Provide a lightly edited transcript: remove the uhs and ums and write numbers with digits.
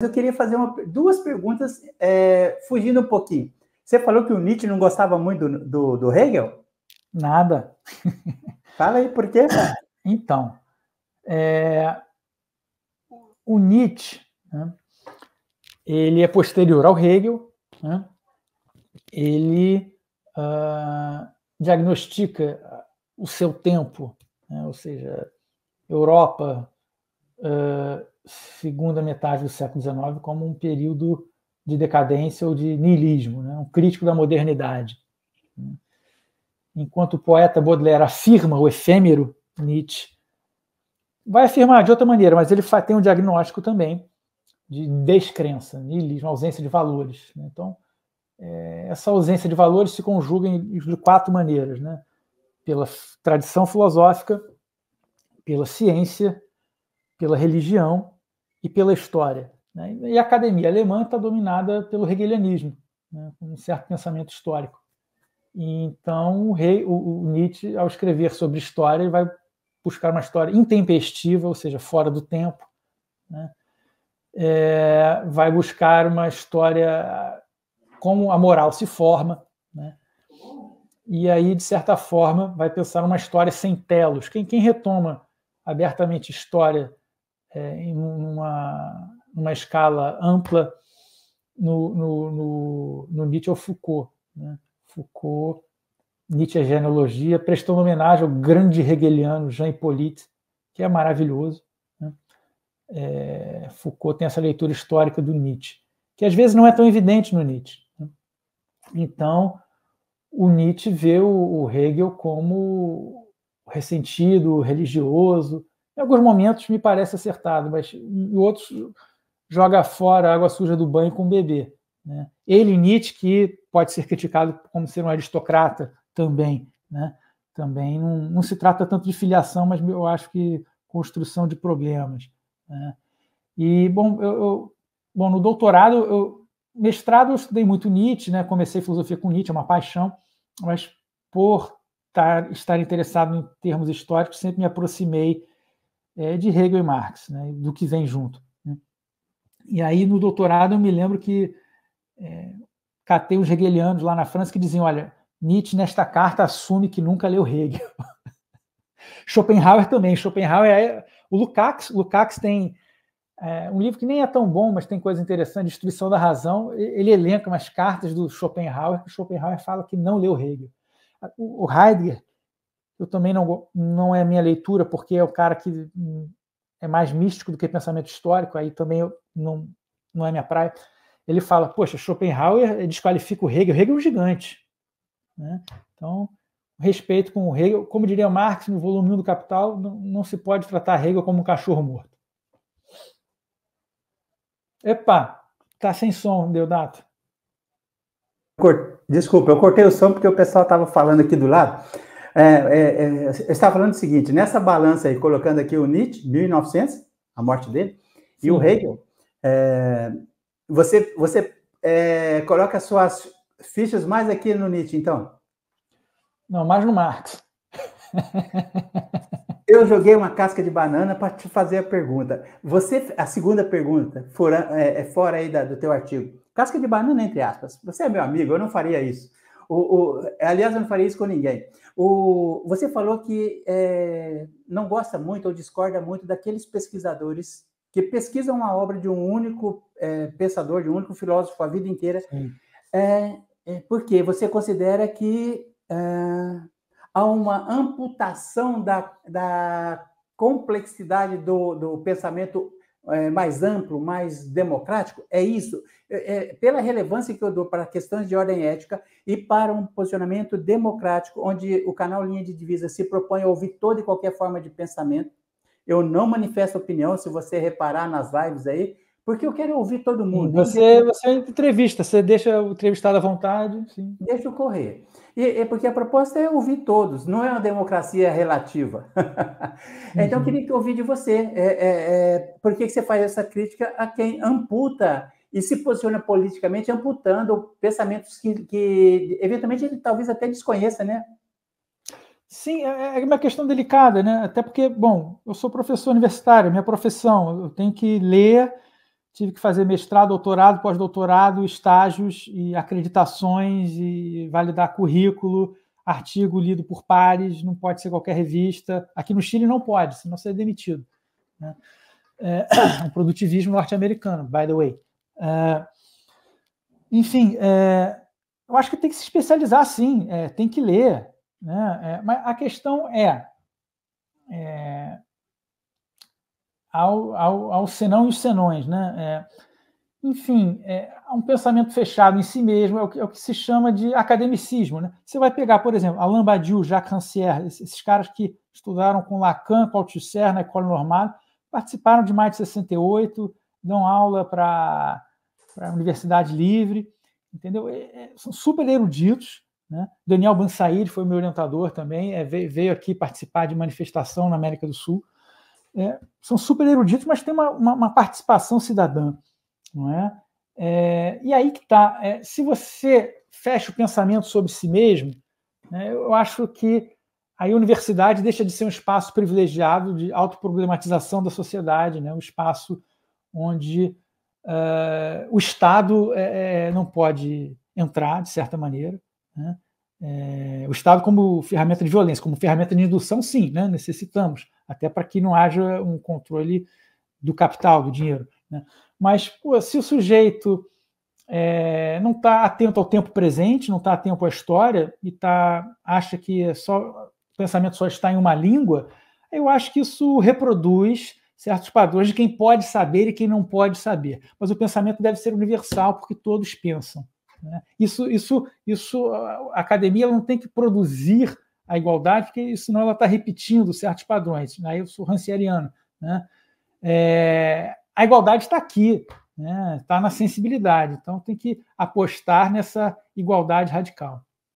eu queria fazer duas perguntas, fugindo um pouquinho. Você falou que o Nietzsche não gostava muito do Hegel? Nada. Fala aí, por quê? Então, o Nietzsche, né, ele é posterior ao Hegel, né, ele diagnostica o seu tempo, né, ou seja, Europa, segunda metade do século XIX, como um período de decadência ou de niilismo, né, um crítico da modernidade. Enquanto o poeta Baudelaire afirma o efêmero, Nietzsche vai afirmar de outra maneira, mas ele tem um diagnóstico também de descrença, niilismo, ausência de valores. Então, essa ausência de valores se conjuga de quatro maneiras, né? Pela tradição filosófica, pela ciência, pela religião e pela história. Né? E a academia alemã está dominada pelo hegelianismo, né? Com um certo pensamento histórico. E então, o Nietzsche, ao escrever sobre história, ele vai buscar uma história intempestiva, ou seja, fora do tempo, né? Vai buscar uma história como a moral se forma, né? E aí, de certa forma, vai pensar numa história sem telos. Quem retoma abertamente história em numa escala ampla no Nietzsche é o Foucault, né? Foucault, Nietzsche é genealogia, prestando homenagem ao grande hegeliano Jean Hippolyte, que é maravilhoso. Né? Foucault tem essa leitura histórica do Nietzsche, que às vezes não é tão evidente no Nietzsche. Né? Então, o Nietzsche vê o Hegel como ressentido, religioso. Em alguns momentos me parece acertado, mas em outros joga fora a água suja do banho com o bebê. Né? Ele, Nietzsche, que pode ser criticado como ser um aristocrata também. Né? Também não se trata tanto de filiação, mas eu acho que construção de problemas. Né? E, bom, no doutorado, mestrado eu estudei muito Nietzsche, né? Comecei filosofia com Nietzsche, é uma paixão, mas por estar interessado em termos históricos, sempre me aproximei de Hegel e Marx, né? Do que vem junto. Né? E aí, no doutorado, eu me lembro que catei os hegelianos lá na França que diziam, olha, Nietzsche, nesta carta, assume que nunca leu Hegel. Schopenhauer também. Schopenhauer o Lukács tem um livro que nem é tão bom, mas tem coisa interessante, Destruição da Razão. Ele elenca umas cartas do Schopenhauer, que o Schopenhauer fala que não leu Hegel. O Heidegger, eu também não é a minha leitura, porque é o cara que é mais místico do que pensamento histórico, aí também não é minha praia. Ele fala, poxa, Schopenhauer desqualifica o Hegel é um gigante. Né? Então, respeito com o Hegel, como diria Marx no volume 1 do Capital, não se pode tratar Hegel como um cachorro morto. Epa, tá sem som, Deodato. Desculpa, eu cortei o som porque o pessoal estava falando aqui do lado. Eu estava falando o seguinte, nessa balança aí, colocando aqui o Nietzsche, 1900, a morte dele, sim, e o Hegel, você coloca as suas fichas mais aqui no Nietzsche, então? Não, mais no Marx. Eu joguei uma casca de banana para te fazer a pergunta. A segunda pergunta, fora aí do teu artigo. Casca de banana, entre aspas. Você é meu amigo, eu não faria isso. Aliás, eu não faria isso com ninguém. Você falou que não gosta muito ou discorda muito daqueles pesquisadores que pesquisam a obra de um único pensador, de um único filósofo a vida inteira. Porque você considera que há uma amputação da complexidade do pensamento mais amplo, mais democrático? É isso? Pela relevância que eu dou para questões de ordem ética e para um posicionamento democrático, onde o canal Linha de Divisa se propõe a ouvir toda e qualquer forma de pensamento, eu não manifesto opinião, se você reparar nas lives aí, porque eu quero ouvir todo mundo. Sim, você entrevista, você deixa o entrevistado à vontade. Sim. Deixa eu correr. Porque a proposta é ouvir todos, não é uma democracia relativa. Então, eu queria que eu ouvisse de você. Por que você faz essa crítica a quem amputa e se posiciona politicamente, amputando pensamentos que eventualmente, ele talvez até desconheça, né? Sim, é uma questão delicada, né? Até porque, bom, eu sou professor universitário, minha profissão, eu tenho que ler, tive que fazer mestrado, doutorado, pós-doutorado, estágios e acreditações e validar currículo, artigo lido por pares, não pode ser qualquer revista. Aqui no Chile não pode, senão você é demitido, né? Um produtivismo norte-americano, by the way. Enfim, eu acho que tem que se especializar, sim, tem que ler, né? Mas a questão ao senão e os senões, né? Enfim, há um pensamento fechado em si mesmo, é o que se chama de academicismo, né? Você vai pegar, por exemplo, Alain Badiou, Jacques Rancière, esses caras que estudaram com Lacan, com Althusser na École Normale, participaram de mais de 68, dão aula para a Universidade Livre, entendeu? São super eruditos, né? Daniel Bansaíd foi meu orientador também, veio aqui participar de manifestação na América do Sul. São super eruditos, mas tem uma participação cidadã, não é? E aí que está. Se você fecha o pensamento sobre si mesmo, né, eu acho que aí a universidade deixa de ser um espaço privilegiado de autoproblematização da sociedade, né, um espaço onde o Estado não pode entrar, de certa maneira, né? O Estado como ferramenta de violência, como ferramenta de indução, sim, né, necessitamos, até para que não haja um controle do capital, do dinheiro, né? Mas, se o sujeito não está atento ao tempo presente, não está atento à história e acha que o pensamento só está em uma língua, eu acho que isso reproduz certos padrões de quem pode saber e quem não pode saber. Mas o pensamento deve ser universal, porque todos pensam, né? A academia não tem que produzir a igualdade, porque senão ela está repetindo certos padrões. Aí eu sou rancieriano, né? A igualdade está aqui, né? Está na sensibilidade. Então tem que apostar nessa igualdade radical.